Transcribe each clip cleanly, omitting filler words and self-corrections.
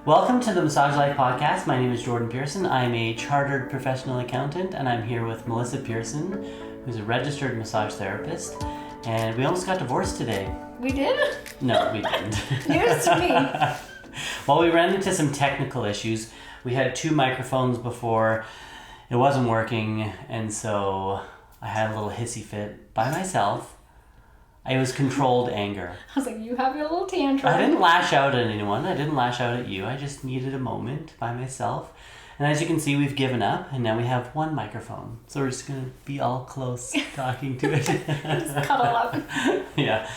Welcome to the Massage Life Podcast. My name is Jordan Pearson. I'm a chartered professional accountant, and I'm here with Melissa Pearson, who's a registered massage therapist. And we almost got divorced today. We did? No, we didn't. News to me. Well, we ran into some technical issues. We had two microphones before. It wasn't working, and so I had a little hissy fit by myself. It was controlled anger. I was like, you have your little tantrum. I didn't lash out at anyone. I didn't lash out at you. I just needed a moment by myself. And as you can see, we've given up, and now we have one microphone. So we're just going to be all close talking to it. Just cuddle up. Yeah.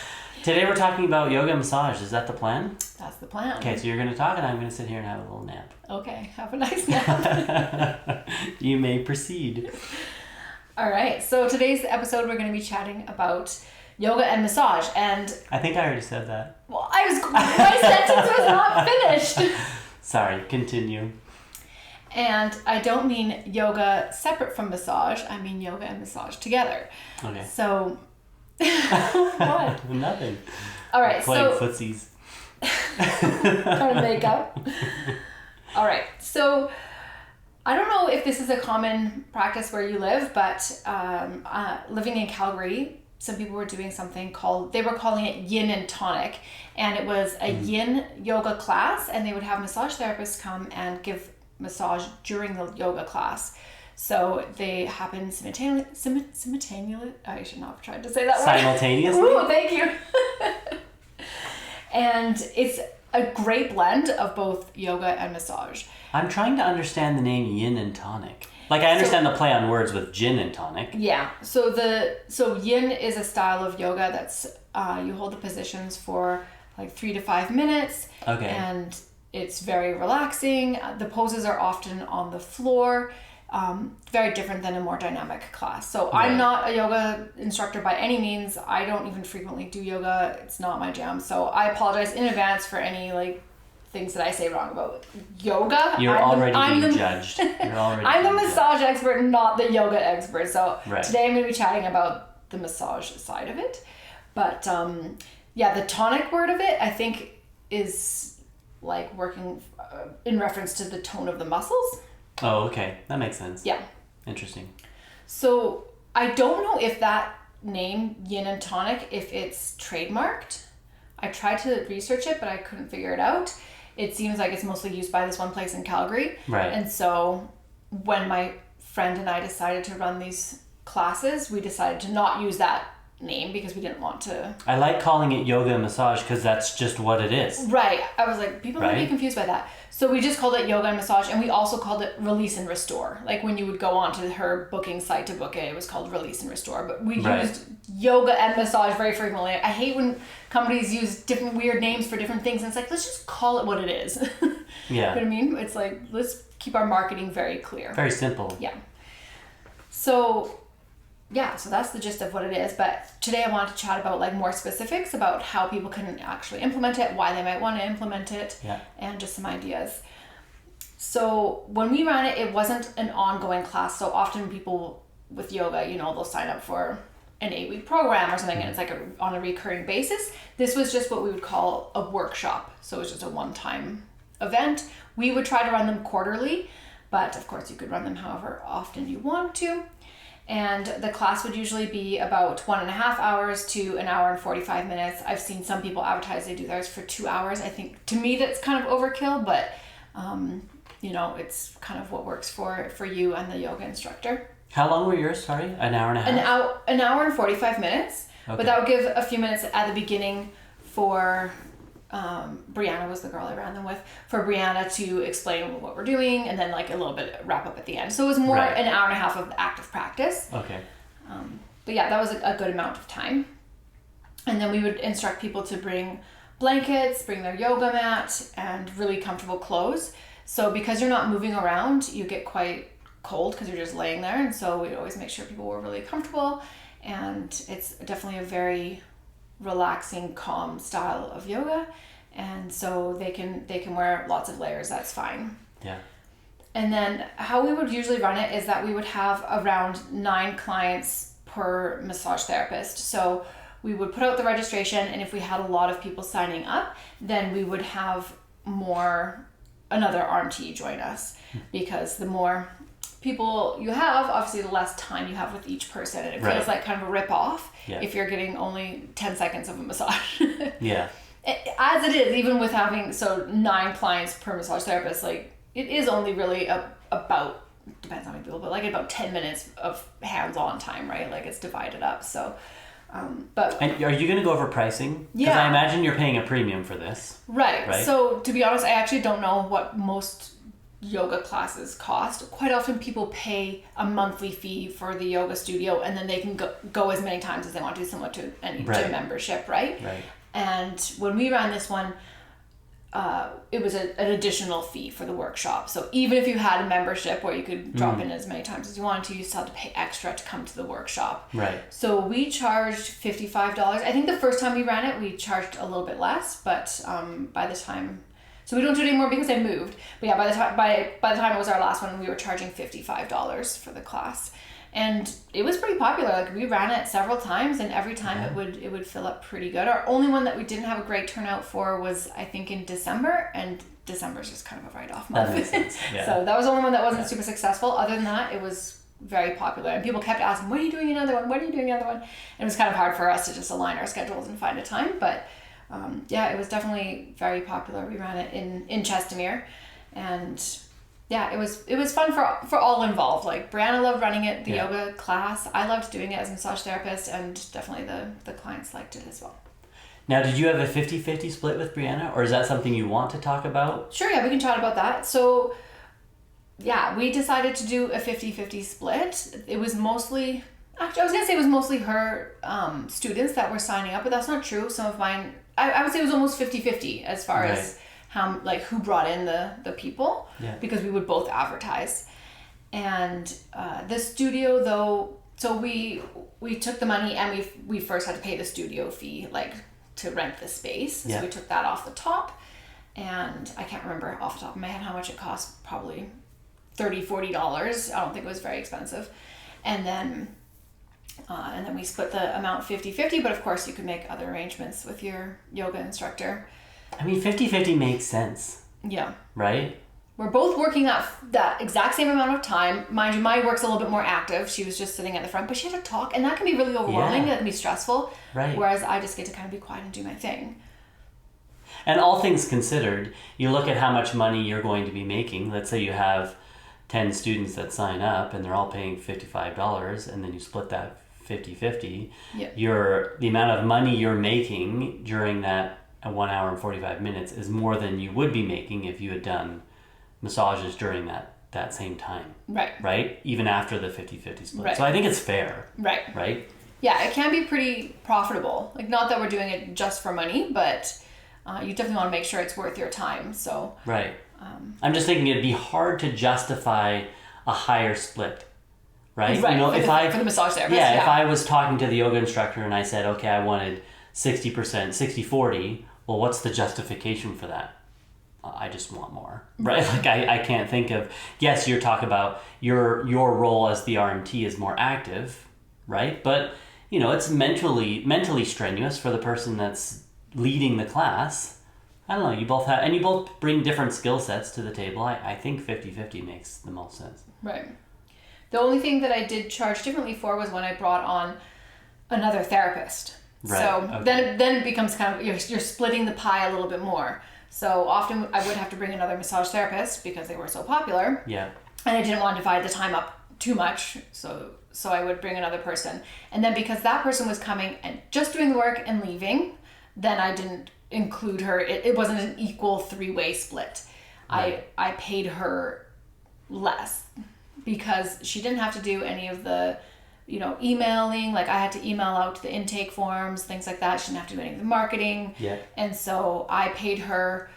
Today we're talking about yoga and massage. Is that the plan? That's the plan. Okay, so you're going to talk, and I'm going to sit here and have a little nap. Okay, have a nice nap. You may proceed. All right, so today's episode we're going to be chatting about yoga and massage, and I think I already said that. well, my sentence was not finished. Sorry, continue. And I don't mean yoga separate from massage. I mean yoga and massage together. Okay. So, what? Nothing. All right, Playing so footsies. trying to make up. All right, so I don't know if this is a common practice where you live, but living in Calgary, some people were doing something they were calling it yin and tonic, and it was a yin yoga class, and they would have massage therapists come and give massage during the yoga class. So they happen simultaneously. I should not have tried to say that word. Simultaneously? Ooh, thank you. And it's a great blend of both yoga and massage. I'm trying to understand the name yin and tonic. Like, I understand the play on words with gin and tonic. Yeah. So yin is a style of yoga that's you hold the positions for like 3 to 5 minutes. Okay. And it's very relaxing. The poses are often on the floor. Very different than a more dynamic class. So Right. I'm not a yoga instructor by any means. I don't even frequently do yoga. It's not my jam. So I apologize in advance for any things that I say wrong about yoga. You're already being judged. I'm the massage expert, not the yoga expert. So Right. today I'm going to be chatting about the massage side of it. But the tonic word of it, I think, is like working in reference to the tone of the muscles. Oh, okay. That makes sense. Yeah. Interesting. So I don't know if that name, yin and tonic, if it's trademarked. I tried to research it, but I couldn't figure it out. It seems like it's mostly used by this one place in Calgary. Right. And so when my friend and I decided to run these classes, we decided to not use that name because we didn't want to. I like calling it yoga and massage because that's just what it is. Right. I was like, people might be Right. confused by that. So we just called it yoga and massage, and we also called it release and restore. Like when you would go onto her booking site to book it, it was called release and restore. But we Right. used yoga and massage very frequently. I hate when companies use different weird names for different things, and it's like, let's just call it what it is. Yeah. You know what I mean? It's like, let's keep our marketing very clear. Very simple. Yeah. So that's the gist of what it is. But today I wanted to chat about more specifics about how people can actually implement it, why they might want to implement it, Yeah. and just some ideas. So when we ran it, it wasn't an ongoing class. So often people with yoga, they'll sign up for an 8-week program or something, and it's like on a recurring basis. This was just what we would call a workshop. So it was just a one-time event. We would try to run them quarterly, but of course you could run them however often you want to. And the class would usually be about 1.5 hours to an hour and 45 minutes. I've seen some people advertise they do theirs for 2 hours. I think to me that's kind of overkill, but it's kind of what works for you and the yoga instructor. How long were yours? Sorry? An hour and a half? An hour and 45 minutes. Okay. But that would give a few minutes at the beginning for Brianna was the girl I ran them with, for Brianna to explain what we're doing, and then a little bit wrap up at the end. So it was more Right. an hour and a half of active practice. Okay. But yeah, that was a good amount of time. And then we would instruct people to bring blankets, bring their yoga mat, and really comfortable clothes. So because you're not moving around, you get quite cold because you're just laying there. And so we'd always make sure people were really comfortable. And it's definitely a very relaxing, calm style of yoga. And so they can wear lots of layers. That's fine. Yeah. And then how we would usually run it is that we would have around 9 clients per massage therapist. So we would put out the registration, and if we had a lot of people signing up, then we would have more another RMT join us, because the more people you have, obviously the less time you have with each person, and it feels like kind of a rip off if you're getting only 10 seconds of a massage. Yeah. As it is, even with having 9 clients per massage therapist, like it is only really about, depends on how many people, but like about 10 minutes of hands-on time, right? Like it's divided up. So but and are you going to go over pricing? Because I imagine you're paying a premium for this. Right. So to be honest, I actually don't know what most yoga classes cost. Quite often people pay a monthly fee for the yoga studio, and then they can go as many times as they want to, similar to any gym membership, right? Right. And when we ran this one, it was an additional fee for the workshop. So even if you had a membership where you could drop in as many times as you wanted to, you still had to pay extra to come to the workshop. Right. So we charged $55. I think the first time we ran it, we charged a little bit less, but by the time, so we don't do it anymore because I moved. But yeah, by the time it was our last one, we were charging $55 for the class. And it was pretty popular. Like we ran it several times, and every time it would fill up pretty good. Our only one that we didn't have a great turnout for was, I think, in December, and December's just kind of a write-off month. That makes sense. Yeah. So that was the only one that wasn't super successful. Other than that, it was very popular, and people kept asking, "When are you doing another one? When are you doing another one?" And it was kind of hard for us to just align our schedules and find a time, but it was definitely very popular. We ran it in Chestermere, and yeah, it was fun for all involved. Like Brianna loved running it, the yoga class. I loved doing it as a massage therapist, and definitely the clients liked it as well. Now, did you have a 50-50 split with Brianna, or is that something you want to talk about? Sure, yeah, we can chat about that. So yeah, we decided to do a 50-50 split. It was mostly, actually, I was gonna say it was mostly her students that were signing up, but that's not true. Some of mine, I would say it was almost 50-50 as far as how, like, who brought in the people, because we would both advertise. And the studio, though, so we took the money, and we first had to pay the studio fee, like to rent the space. So we took that off the top, and I can't remember off the top of my head how much it cost, probably $30-$40. I don't think it was very expensive. And then we split the amount 50-50, but of course you could make other arrangements with your yoga instructor. I mean, 50-50 makes sense. Yeah. Right? We're both working that exact same amount of time. Mind you, my work's a little bit more active. She was just sitting at the front, but she had to talk, and that can be really overwhelming. That can be stressful. Right. Whereas I just get to kind of be quiet and do my thing. And all things considered, you look at how much money you're going to be making. Let's say you have 10 students that sign up, and they're all paying $55, and then you split that 50-50. The amount of money you're making during that 1 hour and 45 minutes is more than you would be making if you had done massages during that same time. Right? Even after the 50-50 split. So I think it's fair. Right? Yeah, it can be pretty profitable. Like, not that we're doing it just for money, but you definitely want to make sure it's worth your time. So right. I'm just thinking it'd be hard to justify a higher split. Right? You know, for the massage therapist. Yeah, if I was talking to the yoga instructor and I said, okay, I wanted 60%, 60-40, well, what's the justification for that? I just want more, right? Like I can't think of, yes, you're talking about your role as the RMT is more active, right? But, you know, it's mentally strenuous for the person that's leading the class. I don't know, you both bring different skill sets to the table. I think 50-50 makes the most sense. Right. The only thing that I did charge differently for was when I brought on another therapist. Right. So then it becomes kind of, you're splitting the pie a little bit more. So often I would have to bring another massage therapist because they were so popular. Yeah. And I didn't want to divide the time up too much. So I would bring another person. And then because that person was coming and just doing the work and leaving, then I didn't include her. It wasn't an equal 3-way split. Right. I paid her less because she didn't have to do any of the, you know, emailing. Like I had to email out the intake forms, things like that. She didn't have to do any of the marketing. Yeah. And so I paid her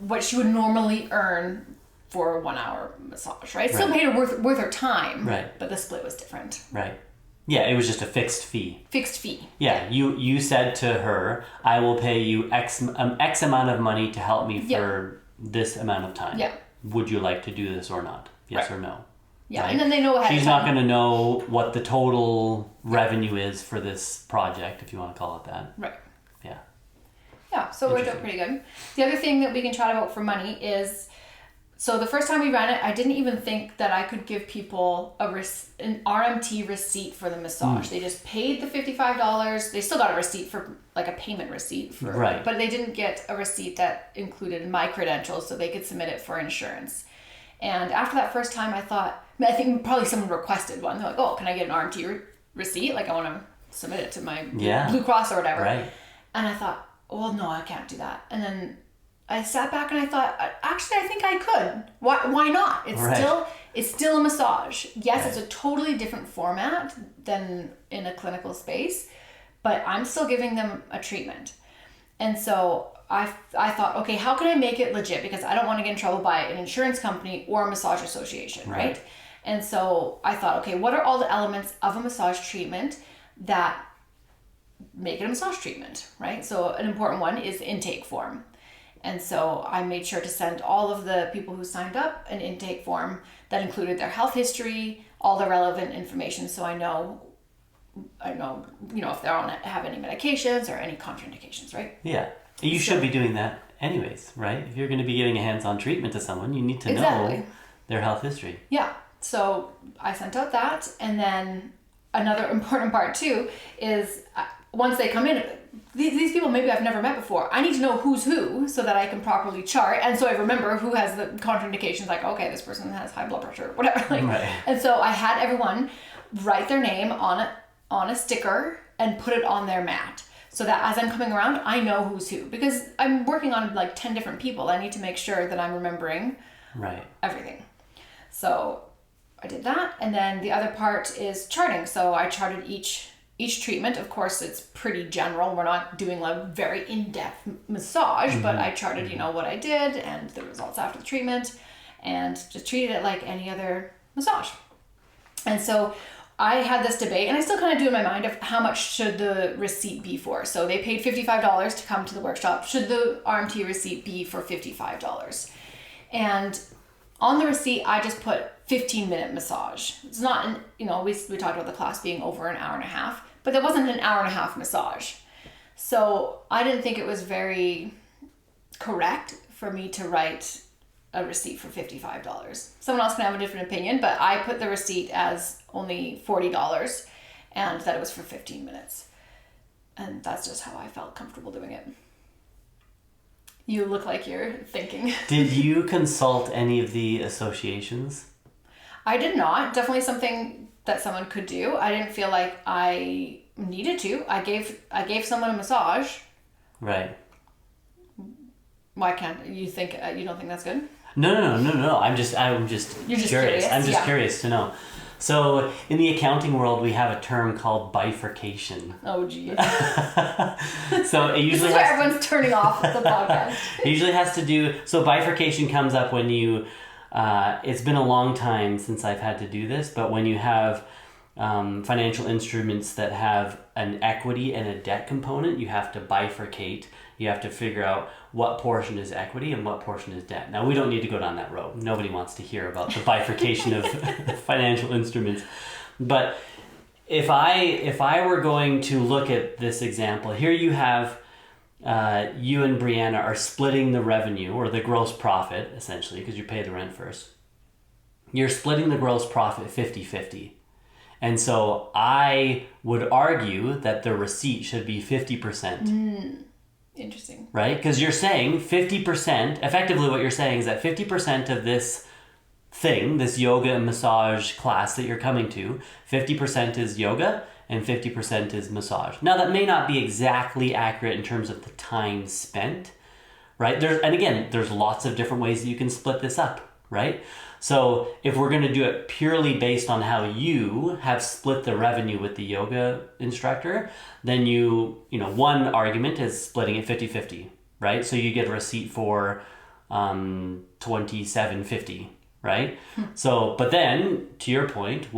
what she would normally earn for a 1 hour massage, right? Still paid her worth her time. Right. But the split was different. Right. Yeah, it was just a fixed fee. Fixed fee. Yeah, you said to her, I will pay you X amount of money to help me for this amount of time. Yeah. Would you like to do this or not? Yes or no? Yeah, right? And then they know ahead of time. She's not going to know what the total revenue is for this project, if you want to call it that. Right. Yeah. Yeah, so it worked out pretty good. The other thing that we can chat about for money is, so the first time we ran it, I didn't even think that I could give people an RMT receipt for the massage. They just paid the $55. They still got a receipt for, like a payment receipt for, Right. but they didn't get a receipt that included my credentials so they could submit it for insurance. And after that first time, I think probably someone requested one. They're like, oh, can I get an RMT receipt? Like, I want to submit it to my Blue Cross or whatever. Right. And I thought, well, no, I can't do that. And then I sat back and I thought, actually, I think I could. Why not? It's still a massage. Yes, it's a totally different format than in a clinical space, but I'm still giving them a treatment. And so I thought, okay, how can I make it legit? Because I don't want to get in trouble by an insurance company or a massage association, right? And so I thought, okay, what are all the elements of a massage treatment that make it a massage treatment, right? So an important one is the intake form. And so I made sure to send all of the people who signed up an intake form that included their health history, all the relevant information, so I know, if they don't have any medications or any contraindications, right? Yeah. You should be doing that anyways, right? If you're going to be giving a hands-on treatment to someone, you need to know their health history. Yeah. So I sent out that, and then another important part too is once they come in, these people maybe I've never met before. I need to know who's who so that I can properly chart, and so I remember who has the contraindications. Like, okay, this person has high blood pressure, whatever. And so I had everyone write their name on a sticker and put it on their mat, so that as I'm coming around, I know who's who, because I'm working on like 10 different people. I need to make sure that I'm remembering everything. So I did that, and then the other part is charting. So I charted each treatment. Of course, it's pretty general. We're not doing like very in-depth massage, but I charted, what I did and the results after the treatment, and just treated it like any other massage. And so I had this debate, and I still kind of do in my mind, of how much should the receipt be for. So they paid $55 to come to the workshop. Should the RMT receipt be for $55? And on the receipt, I just put 15-minute massage. It's not, we talked about the class being over an hour and a half, but there wasn't an hour and a half massage. So I didn't think it was very correct for me to write a receipt for $55. Someone else can have a different opinion, but I put the receipt as only $40 and that it was for 15 minutes. And that's just how I felt comfortable doing it. You look like you're thinking. Did you consult any of the associations? I did not. Definitely something that someone could do. I didn't feel like I needed to. I gave someone a massage. Right. Why can't you think? You don't think that's good? No. I'm just curious. I'm just curious to know. So in the accounting world, we have a term called bifurcation. Oh, geez. So it usually this is where everyone's turning off the podcast. It usually has to do. So bifurcation comes up when you. It's been a long time since I've had to do this, but when you have financial instruments that have an equity and a debt component, you have to bifurcate. You have to figure out what portion is equity and what portion is debt. Now, we don't need to go down that road. Nobody wants to hear about the bifurcation of financial instruments. But if I were going to look at this example, here you have you and Brianna are splitting the revenue or the gross profit, essentially, because you pay the rent first. You're splitting the gross profit 50-50. And so I would argue that the receipt should be 50%. Interesting. Right? Because you're saying 50%, effectively what you're saying is that 50% of this thing, this yoga and massage class that you're coming to, 50% is yoga and 50% is massage. Now that may not be exactly accurate in terms of the time spent, right? There's lots of different ways that you can split this up, right? So if we're going to do it purely based on how you have split the revenue with the yoga instructor, then one argument is splitting it 50-50, right? So you get a receipt for $27.50, right? So, but then to your point,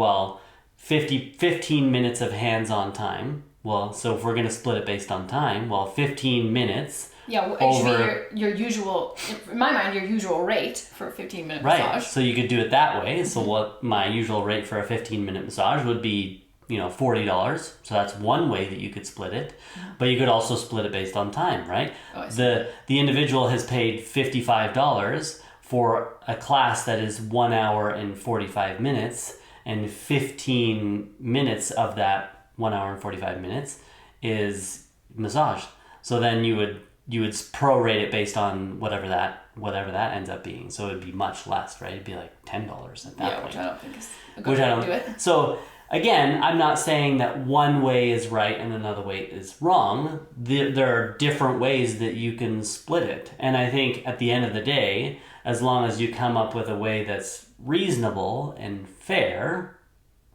15 minutes of hands-on time. Well, so if we're going to split it based on time, 15 minutes. Yeah, well, over your usual, in my mind, your usual rate for a 15-minute massage. Right, so you could do it that way. So what my usual rate for a 15-minute massage would be $40. So that's one way that you could split it. But you could also split it based on time, right? Oh, I see. The individual has paid $55 for a class that is 1 hour and 45 minutes, and 15 minutes of that 1 hour and 45 minutes is massage. So then you would prorate it based on whatever that ends up being. So it'd be much less, right? It'd be like $10 at that point. Which I don't think is a good way to do it. So again, I'm not saying that one way is right and another way is wrong. There are different ways that you can split it. And I think at the end of the day, as long as you come up with a way that's reasonable and fair,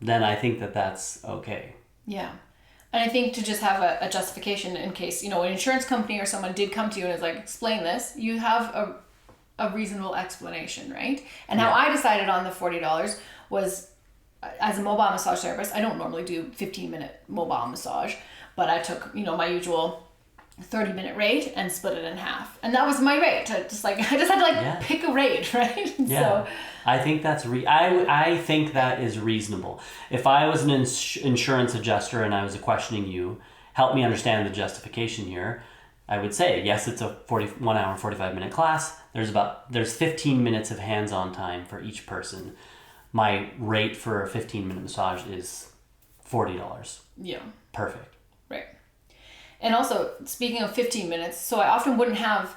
then I think that that's okay. Yeah. And I think to just have a justification in case, an insurance company or someone did come to you and is like, explain this, you have a reasonable explanation, right? And how I decided on the $40 was, as a mobile massage therapist, I don't normally do 15-minute mobile massage, but I took, my usual 30-minute rate and split it in half. And that was my rate. I just had to pick a rate, right? Yeah. So I think that's I think that is reasonable. If I was an insurance adjuster and I was questioning you, help me understand the justification here. I would say, yes, it's a 1 hour and 45 minute class. There's 15 minutes of hands-on time for each person. My rate for a 15-minute massage is $40. Yeah. Perfect. Right. And also, speaking of 15 minutes, so I often wouldn't have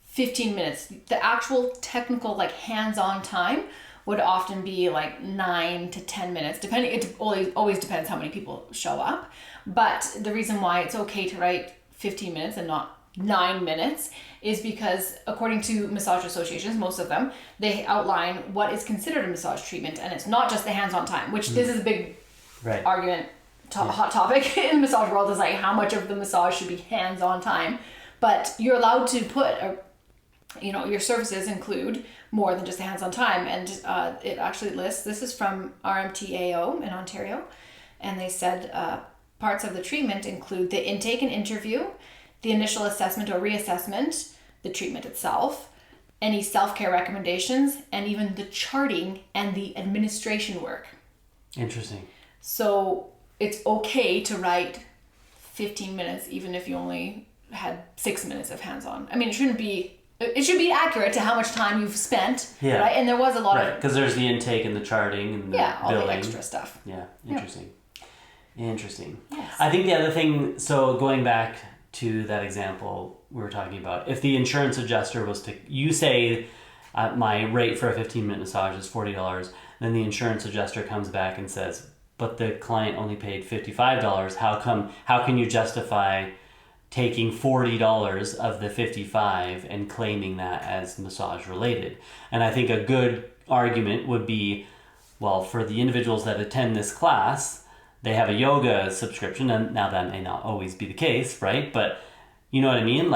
15 minutes. The actual technical, hands-on time would often be 9 to 10 minutes, depending. It always depends how many people show up. But the reason why it's okay to write 15 minutes and not 9 minutes is because, according to massage associations, most of them, they outline what is considered a massage treatment, and it's not just the hands-on time, which this is a big argument. Hot topic in the massage world is how much of the massage should be hands-on time, but you're allowed to put your services include more than just the hands-on time, and it actually lists, this is from RMTAO in Ontario, and they said parts of the treatment include the intake and interview, the initial assessment or reassessment, the treatment itself, any self-care recommendations, and even the charting and the administration work. Interesting. So it's okay to write 15 minutes even if you only had 6 minutes of hands-on. I mean, it should be accurate to how much time you've spent, right? And there was a lot of... because there's the intake and the charting and the all billing. the extra stuff. Yeah, interesting. Yeah. Interesting. Yes. I think the other thing, so going back to that example we were talking about, if the insurance adjuster was to... You say my rate for a 15-minute massage is $40, then the insurance adjuster comes back and says, but the client only paid $55. How can you justify taking $40 of the $55 and claiming that as massage related? And I think a good argument would be, well, for the individuals that attend this class, they have a yoga subscription, and now that may not always be the case, right? But you know what I mean?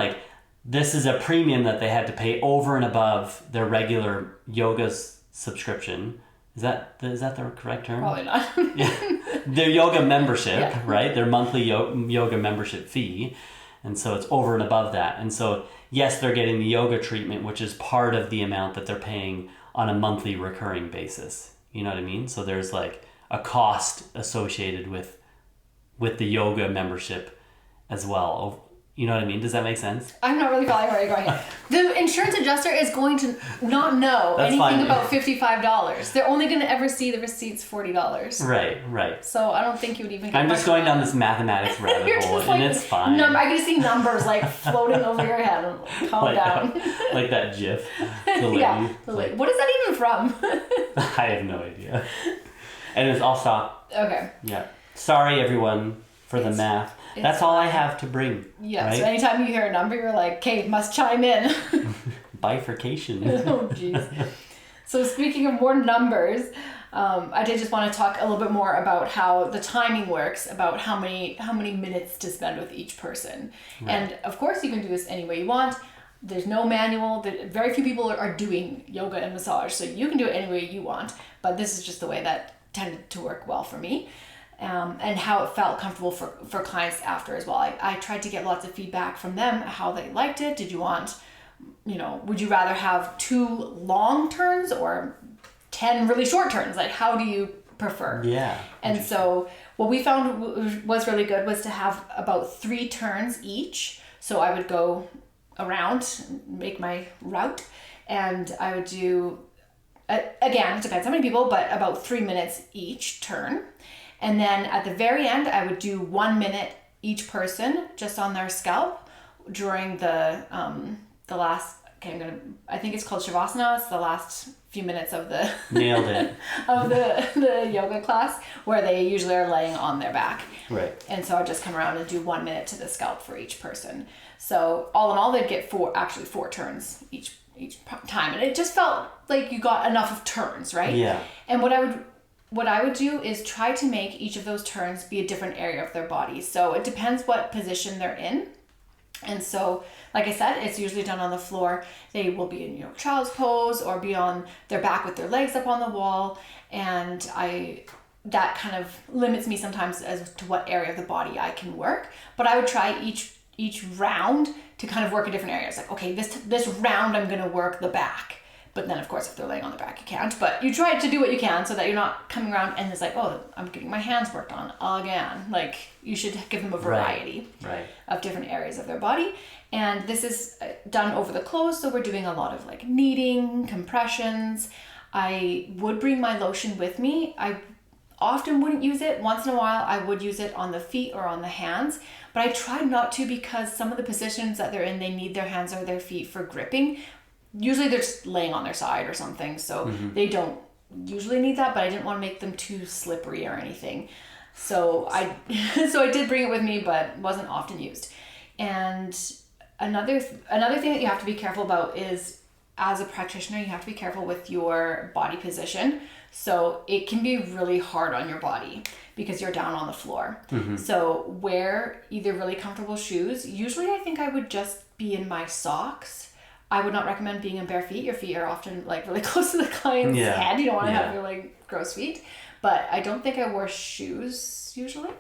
This is a premium that they had to pay over and above their regular yoga subscription. Is that the correct term? Probably not. Yeah. Their yoga membership, right? Their monthly yoga membership fee. And so it's over and above that. And so, yes, they're getting the yoga treatment, which is part of the amount that they're paying on a monthly recurring basis. You know what I mean? So there's a cost associated with the yoga membership as well. You know what I mean? Does that make sense? I'm not really following where you're going here. The insurance adjuster is going to not know anything about $55. They're only going to ever see the receipts $40. Right. So I don't think you would even get... I'm just going down this mathematics rabbit hole, and it's fine. I can see numbers floating over your head. Calm down. Like that GIF. The lady. The lady. What is that even from? I have no idea. And I'll stop. Okay. Yeah. Sorry, everyone, for the math. That's all I have to bring. Yeah, right? So anytime you hear a number, you're like, okay, must chime in. Bifurcation. Oh, jeez. So speaking of more numbers, I did just want to talk a little bit more about how the timing works, about how many minutes to spend with each person. Right. And of course, you can do this any way you want. There's no manual. Very few people are doing yoga and massage, so you can do it any way you want. But this is just the way that tended to work well for me. And how it felt comfortable for clients after as well. I tried to get lots of feedback from them, how they liked it. Did you want, would you rather have 2 long turns or 10 really short turns? How do you prefer? Yeah. And so what we found was really good was to have about 3 turns each. So I would go around, make my route, and I would do, again, it depends how many people, but about 3 minutes each turn. And then at the very end, I would do 1 minute each person just on their scalp during the last, I think it's called Shavasana. It's the last few minutes of the nailed it of the yoga class, where they usually are laying on their back. Right. And so I'd just come around and do 1 minute to the scalp for each person. So all in all, they'd get 4 turns each time, and it just felt like you got enough of turns, right? Yeah. And what I would do is try to make each of those turns be a different area of their body. So it depends what position they're in. And so, like I said, it's usually done on the floor. They will be in, child's pose, or be on their back with their legs up on the wall. And that kind of limits me sometimes as to what area of the body I can work. But I would try each round to kind of work a different area. It's like, okay, this round I'm going to work the back. But then, of course, if they're laying on their back, you can't. But you try to do what you can so that you're not coming around and it's like, oh, I'm getting my hands worked on again. Like, you should give them a variety of different areas of their body. And this is done over the clothes. So we're doing a lot of like kneading, compressions. I would bring my lotion with me. I often wouldn't use it. Once in a while, I would use it on the feet or on the hands. But I tried not to, because some of the positions that they're in, they need their hands or their feet for gripping. Usually they're just laying on their side or something, so they don't usually need that, but I didn't want to make them too slippery or anything. So I did bring it with me, but wasn't often used. And another thing that you have to be careful about is, as a practitioner, you have to be careful with your body position. So it can be really hard on your body because you're down on the floor. So wear either really comfortable shoes. Usually I think I would just be in my socks. I would not recommend being in bare feet. Your feet are often like really close to the client's head. You don't want to have your like gross feet. But I don't think I wore shoes usually.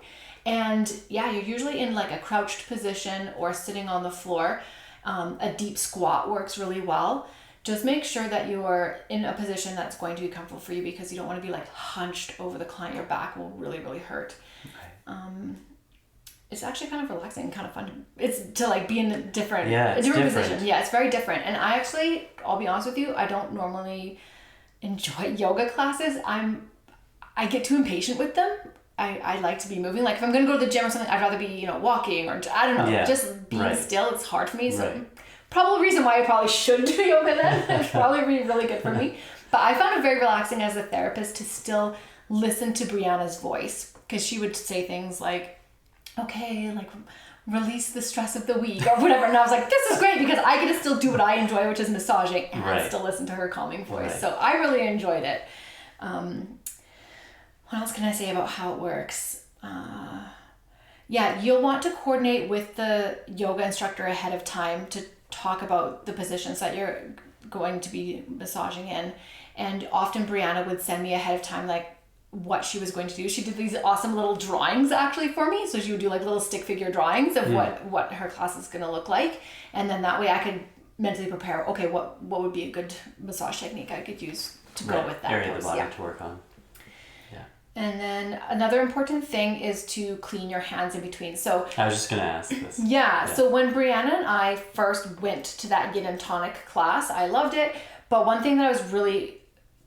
And yeah, you're usually in like a crouched position or sitting on the floor. A deep squat works really well. Just make sure that you're in a position that's going to be comfortable for you, because you don't want to be like hunched over the client. Your back will really, really hurt. Okay. It's actually kind of relaxing, kind of fun. It's to like be in a different position. Yeah, it's very different. And I'll be honest with you, I don't normally enjoy yoga classes. I get too impatient with them. I like to be moving. Like if I'm going to go to the gym or something, I'd rather be, walking, or I don't know, just being still. It's hard for me. So probably a reason why I probably should do yoga then. It's probably be really good for me. But I found it very relaxing as a therapist to still listen to Brianna's voice, because she would say things like, okay, like release the stress of the week or whatever. And I was like, this is great, because I get to still do what I enjoy, which is massaging, and still listen to her calming voice. So I really enjoyed it. What else can I say about how it works? You'll want to coordinate with the yoga instructor ahead of time to talk about the positions that you're going to be massaging in. And often Brianna would send me ahead of time, like, what she was going to do. She did these awesome little drawings actually for me. So she would do like little stick figure drawings of what her class is going to look like. And then that way I could mentally prepare, okay, what would be a good massage technique I could use to go with that area pose. of the body to work on. Yeah. And then another important thing is to clean your hands in between. So I was just going to ask this. So when Brianna and I first went to that yin and tonic class, I loved it. But one thing that I was really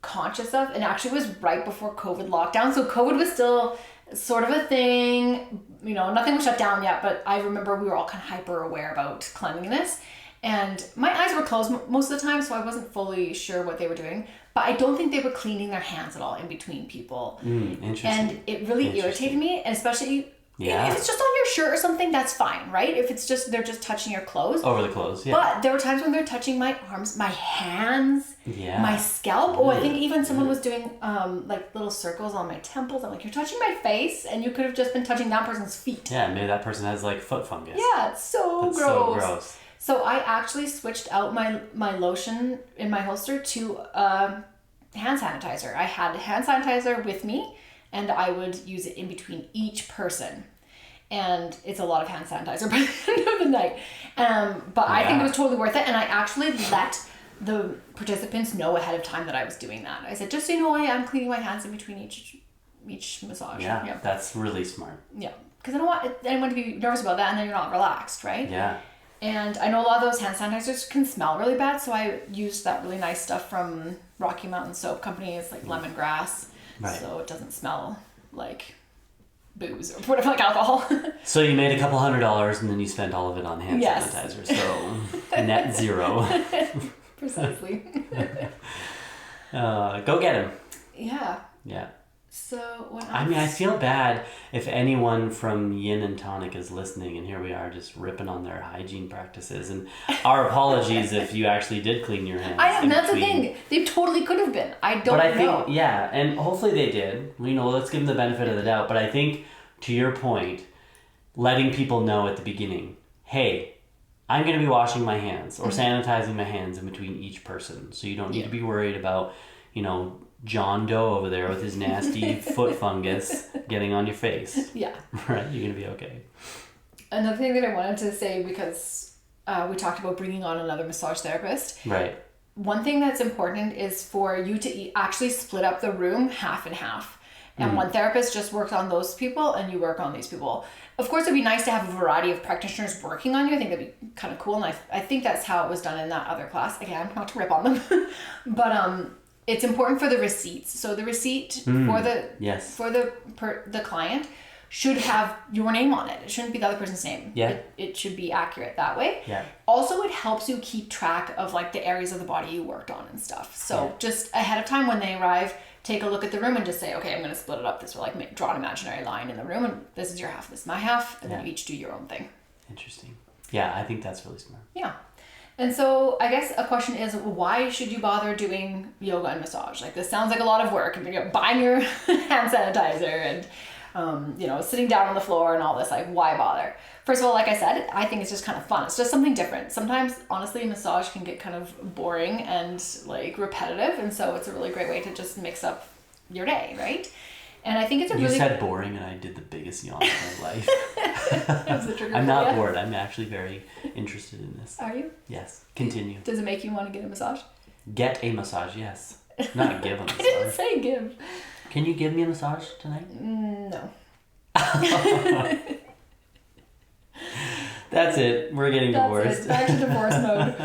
conscious of, and actually was right before COVID lockdown, so COVID was still sort of a thing, nothing was shut down yet, but I remember we were all kind of hyper aware about cleanliness, and my eyes were closed most of the time, so I wasn't fully sure what they were doing, but I don't think they were cleaning their hands at all in between people. Interesting. And it really irritated me, and especially if it's just on your shirt or something, that's fine, right? If it's just, they're just touching your clothes. Over the clothes, But there were times when they're touching my arms, my hands, my scalp. Really? I think even someone was doing like little circles on my temples. I'm like, you're touching my face, and you could have just been touching that person's feet. Yeah, maybe that person has like foot fungus. Yeah, it's so gross. So I actually switched out my lotion in my holster to hand sanitizer. I had hand sanitizer with me, and I would use it in between each person. And it's a lot of hand sanitizer by the end of the night. But I think it was totally worth it. And I actually let the participants know ahead of time that I was doing that. I said, just so you know, I am cleaning my hands in between each massage. Yeah, that's really smart. Yeah, because I don't want anyone to be nervous about that, and then you're not relaxed, right? Yeah. And I know a lot of those hand sanitizers can smell really bad, so I used that really nice stuff from Rocky Mountain Soap Company. It's like lemongrass, so it doesn't smell like booze or whatever, like alcohol. So you made $200 and then you spent all of it on hand sanitizer, so net zero. Precisely. Go get him. Yeah. Yeah. So what else? I mean, I feel bad if anyone from Yin and Tonic is listening, and here we are just ripping on their hygiene practices. And our apologies if you actually did clean your hands. I know, that's the thing. They totally could have been. I don't know. But I think, yeah, and hopefully they did. You know, let's give them the benefit of the doubt. But I think, to your point, letting people know at the beginning, hey, I'm going to be washing my hands or sanitizing my hands in between each person. So you don't need to be worried about, you know, John Doe over there with his nasty foot fungus getting on your face. Yeah. Right? You're going to be okay. Another thing that I wanted to say, because we talked about bringing on another massage therapist. Right. One thing that's important is for you to actually split up the room half and half. And one therapist just works on those people and you work on these people. Of course, it'd be nice to have a variety of practitioners working on you. I think that'd be kind of cool. And I think that's how it was done in that other class. Again, not to rip on them. But it's important for the receipts. So the receipt for the client should have your name on it. It shouldn't be the other person's name. Yeah. It should be accurate that way. Yeah. Also, it helps you keep track of like the areas of the body you worked on and stuff. So just ahead of time when they arrive, take a look at the room and just say, okay, I'm going to split it up this way. Like draw an imaginary line in the room, and this is your half, this is my half, and then you each do your own thing. Interesting. Yeah, I think that's really smart. Yeah. And so I guess a question is, why should you bother doing yoga and massage? Like, this sounds like a lot of work, and you're buying your hand sanitizer and, sitting down on the floor and all this. Like, why bother? First of all, like I said, I think it's just kind of fun. It's just something different. Sometimes, honestly, massage can get kind of boring and like repetitive. And so it's a really great way to just mix up your day, right? And I think it's You said boring and I did the biggest yawn of my life. I'm not bored. I'm actually very interested in this. Are you? Yes. Continue. Does it make you want to get a massage? Get a massage, yes. Not give a massage. I didn't say give. Can you give me a massage tonight? No. That's it. We're getting divorced. Back to divorce mode.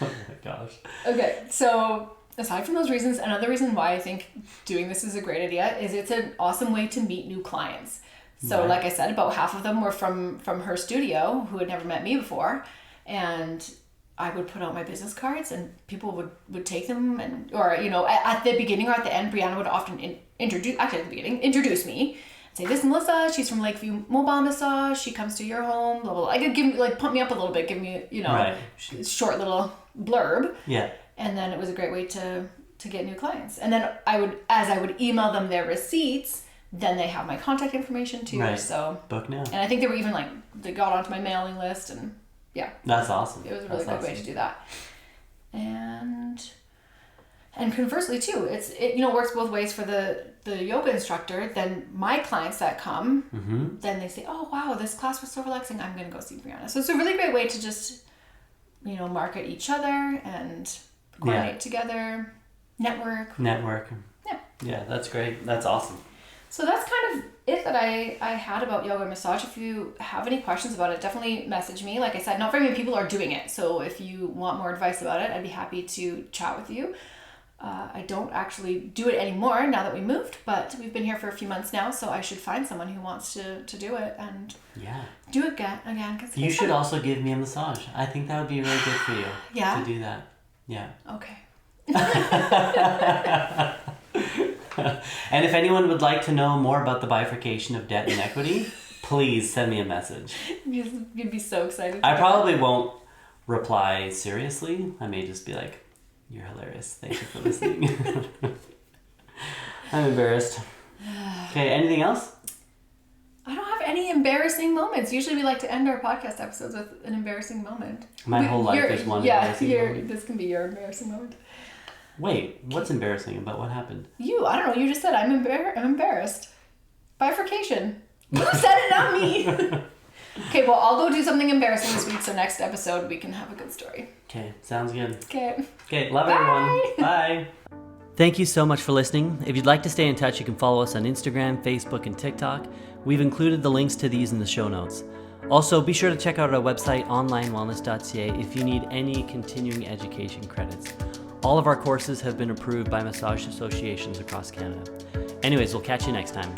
Oh my gosh. Okay, so aside from those reasons, another reason why I think doing this is a great idea is it's an awesome way to meet new clients. So like I said, about half of them were from her studio who had never met me before. And I would put out my business cards and people would take them at the beginning or at the end, Brianna would often introduce me. Say, this is Melissa, she's from Lakeview Mobile Massage, she comes to your home, blah, blah, blah. I could give pump me up a little bit, give me, short little blurb. Yeah. And then it was a great way to get new clients. And then as I would email them their receipts, then they have my contact information too. Right. So book now. And I think they were even they got onto my mailing list, and yeah. That's awesome. It was a really good way to do that. And conversely too, it works both ways for the yoga instructor. Then my clients that come, then they say, oh wow, this class was so relaxing, I'm gonna go see Brianna. So it's a really great way to just market each other and coordinate together, network. Yeah, that's great. That's awesome. So that's kind of it that I had about yoga and massage. If you have any questions about it, definitely message me. Like I said, not very many people are doing it. So if you want more advice about it, I'd be happy to chat with you. I don't actually do it anymore now that we moved, but we've been here for a few months now, so I should find someone who wants to do it and do it again. Cause you should also give me a massage. I think that would be really good for you to do that. Yeah. Okay. And if anyone would like to know more about the bifurcation of debt and equity, please send me a message. You'd be so excited. I probably won't reply seriously. I may just be like, you're hilarious. Thank you for listening. I'm embarrassed. Okay, anything else? I don't have any embarrassing moments. Usually we like to end our podcast episodes with an embarrassing moment. My whole life is one embarrassing moment. This can be your embarrassing moment. Wait, what's embarrassing about what happened? I don't know. You just said I'm embarrassed. Bifurcation. You said it, not me. Okay, well, I'll go do something embarrassing this week, so next episode we can have a good story. Okay, sounds good. Okay, love everyone. Bye. Thank you so much for listening. If you'd like to stay in touch, you can follow us on Instagram, Facebook, and TikTok. We've included the links to these in the show notes. Also, be sure to check out our website, onlinewellness.ca, if you need any continuing education credits. All of our courses have been approved by massage associations across Canada. Anyways, we'll catch you next time.